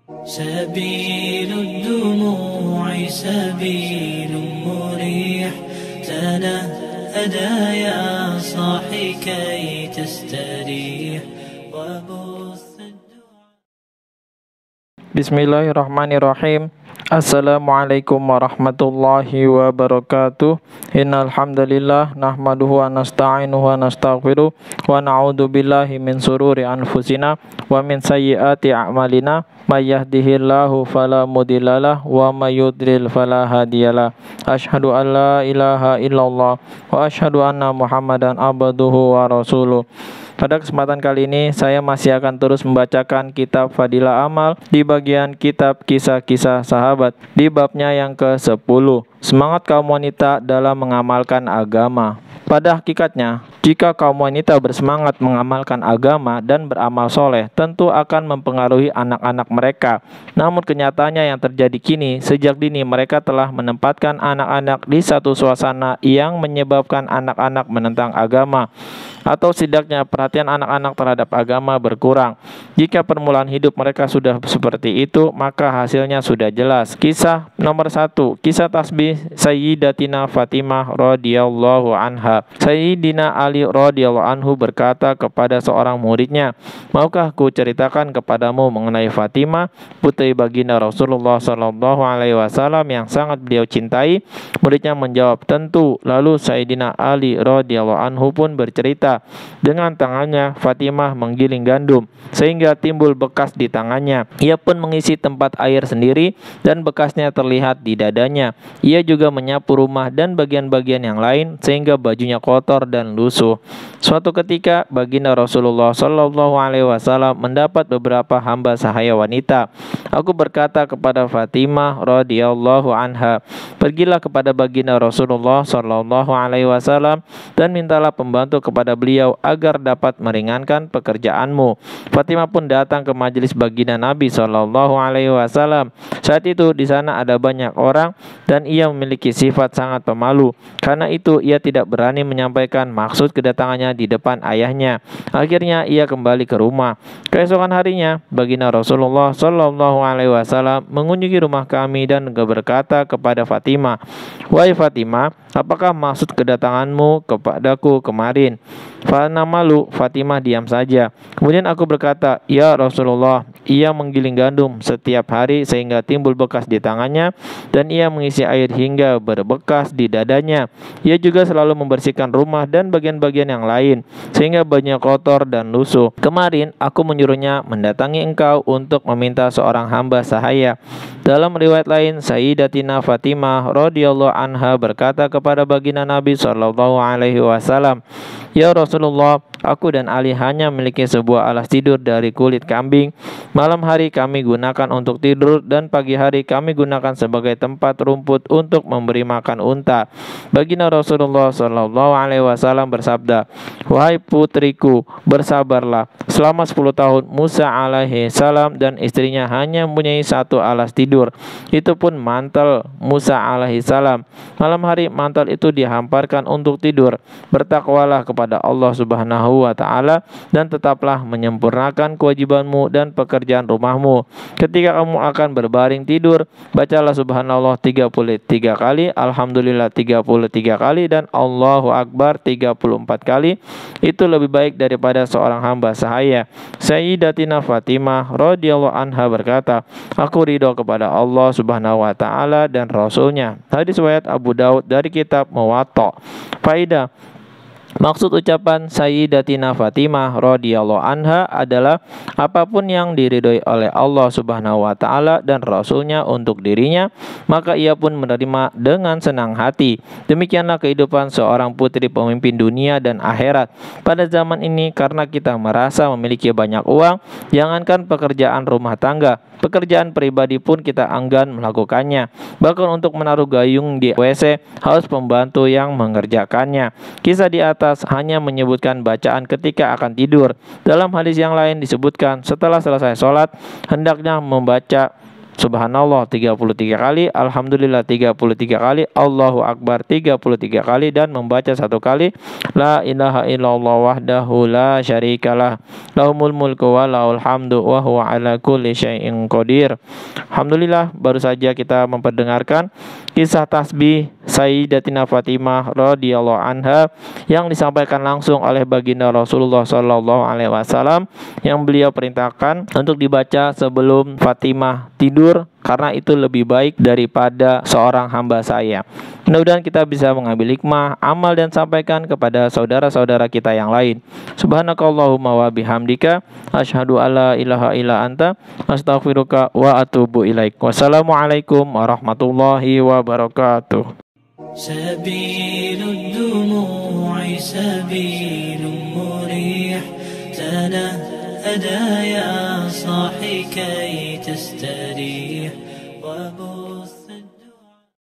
سبيل الدموع سبيل مريح تنهدى يا صاحي كي تستريح وبث Bismillahirrahmanirrahim. Assalamualaikum warahmatullahi wabarakatuh. Innal hamdalillah nahmaduhu wa nasta'inuhu wa nastaghfiruh wa na'udzu billahi min sururi anfusina wa min sayyiati a'malina. May yahdihillahu fala mudhillalah wa may yudlil fala hadiyalah. Asyhadu an la ilaha illallah wa asyhadu anna Muhammadan abduhu wa rasuluh. Pada kesempatan kali ini saya masih akan terus membacakan kitab Fadilah Amal di bagian kitab Kisah-Kisah Sahabat di babnya yang ke-10, Semangat kaum wanita dalam mengamalkan agama. Pada hakikatnya, jika kaum wanita bersemangat mengamalkan agama dan beramal soleh, tentu akan mempengaruhi anak-anak mereka. Namun kenyataannya yang terjadi kini, sejak dini mereka telah menempatkan anak-anak di satu suasana yang menyebabkan anak-anak menentang agama, atau setidaknya perhatian anak-anak terhadap agama berkurang. Jika permulaan hidup mereka sudah seperti itu, maka hasilnya sudah jelas. Kisah nomor 1, kisah tasbih Sayyidatina Fatimah radhiyallahu anha. Sayyidina Ali radhiyallahu anhu berkata kepada seorang muridnya, "Maukah ku ceritakan kepadamu mengenai Fatimah, putri baginda Rasulullah sallallahu alaihi wasallam yang sangat beliau cintai?" Muridnya menjawab, "Tentu." Lalu Sayyidina Ali radhiyallahu anhu pun bercerita, dengan tangannya Fatimah menggiling gandum sehingga timbul bekas di tangannya. Ia pun mengisi tempat air sendiri dan bekasnya terlihat di dadanya. Ia juga menyapu rumah dan bagian-bagian yang lain sehingga bajunya kotor dan lusuh. Suatu ketika baginda Rasulullah Shallallahu Alaihi Wasallam mendapat beberapa hamba sahaya wanita. Aku berkata kepada Fatimah radhiyallahu anha, "Pergilah kepada baginda Rasulullah Shallallahu Alaihi Wasallam dan mintalah pembantu kepada beliau agar dapat meringankan pekerjaanmu." Fatimah pun datang ke majelis baginda Nabi Shallallahu Alaihi Wasallam. Saat itu di sana ada banyak orang dan ia memiliki sifat sangat pemalu. Karena itu ia tidak berani menyampaikan maksud kedatangannya di depan ayahnya. Akhirnya ia kembali ke rumah. Keesokan harinya baginda Rasulullah Shallallahu Alaihi Wasallam mengunjungi rumah kami dan berkata kepada Fatimah, "Wahai Fatimah, apakah maksud kedatanganmu kepadaku kemarin?" Karena malu, Fatimah diam saja. Kemudian aku berkata, "Ya Rasulullah, ia menggiling gandum setiap hari sehingga timbul bekas di tangannya dan ia mengisi air hingga berbekas di dadanya. Ia juga selalu membersihkan rumah dan bagian-bagian yang lain sehingga bajunya kotor dan lusuh. Kemarin aku menyuruhnya mendatangi engkau untuk meminta seorang hamba sahaya." Dalam riwayat lain, Sayyidatina Fatimah radhiyallahu anha berkata kepada baginda Nabi sallallahu alaihi wasallam, "Ya Rasulullah, aku dan Ali hanya memiliki sebuah alas tidur dari kulit kambing. Malam hari kami gunakan untuk tidur dan pagi hari kami gunakan sebagai tempat rumput untuk memberi makan unta." Baginda Rasulullah Shallallahu Alaihi Wasallam bersabda, "Wahai putriku, bersabarlah. Selama 10 tahun Musa alaihi salam dan istrinya hanya mempunyai satu alas tidur. Itu pun mantel Musa alaihi salam. Malam hari mantel itu dihamparkan untuk tidur. Bertakwalah kepada Allah Subhanahu wa ta'ala dan tetaplah menyempurnakan kewajibanmu dan pekerjaan rumahmu. Ketika kamu akan berbaring tidur, bacalah subhanallah 33 kali, alhamdulillah 33 kali, dan Allahu Akbar 34 kali. Itu lebih baik daripada seorang hamba sahaya." Sayyidatina Fatimah radhiyallahu anha berkata, "Aku ridho kepada Allah Subhanahu wa ta'ala dan Rasulnya." Hadis riwayat Abu Daud dari kitab Muwatta. Faidah: maksud ucapan Sayyidatina Fatimah radhiyallahu anha adalah apapun yang diridhoi oleh Allah Subhanahu wa taala dan Rasulnya untuk dirinya, maka ia pun menerima dengan senang hati. Demikianlah kehidupan seorang putri pemimpin dunia dan akhirat. Pada zaman ini, karena kita merasa memiliki banyak uang, jangankan pekerjaan rumah tangga, pekerjaan pribadi pun kita enggan melakukannya. Bahkan untuk menaruh gayung di WC harus pembantu yang mengerjakannya. Kisah di atas hanya menyebutkan bacaan ketika akan tidur. Dalam hadis yang lain disebutkan setelah selesai sholat hendaknya membaca Subhanallah 33 kali, Alhamdulillah 33 kali, Allahu Akbar 33 kali, dan membaca satu kali La ilaha illallah wahdahu la syarikalah lahumul mulku wa lahul hamdu wa huwa ala kulli syai'in qadir. Alhamdulillah, baru saja kita memperdengarkan kisah tasbih Sayyidatina Fatimah radhiyallahu anha yang disampaikan langsung oleh baginda Rasulullah sallallahu alaihi wasallam, yang beliau perintahkan untuk dibaca sebelum Fatimah tidur karena itu lebih baik daripada seorang hamba saya. Mudah-mudahan kita bisa mengambil hikmah, amal, dan sampaikan kepada saudara-saudara kita yang lain. Subhanakallahumma wa bihamdika asyhadu alla ilaha illa anta astaghfiruka wa atubu ilaik. Wassalamualaikum warahmatullahi wabarakatuh. سبيل الدموع سبيل مريح تنهدى يا صاحي كي تستريح وبث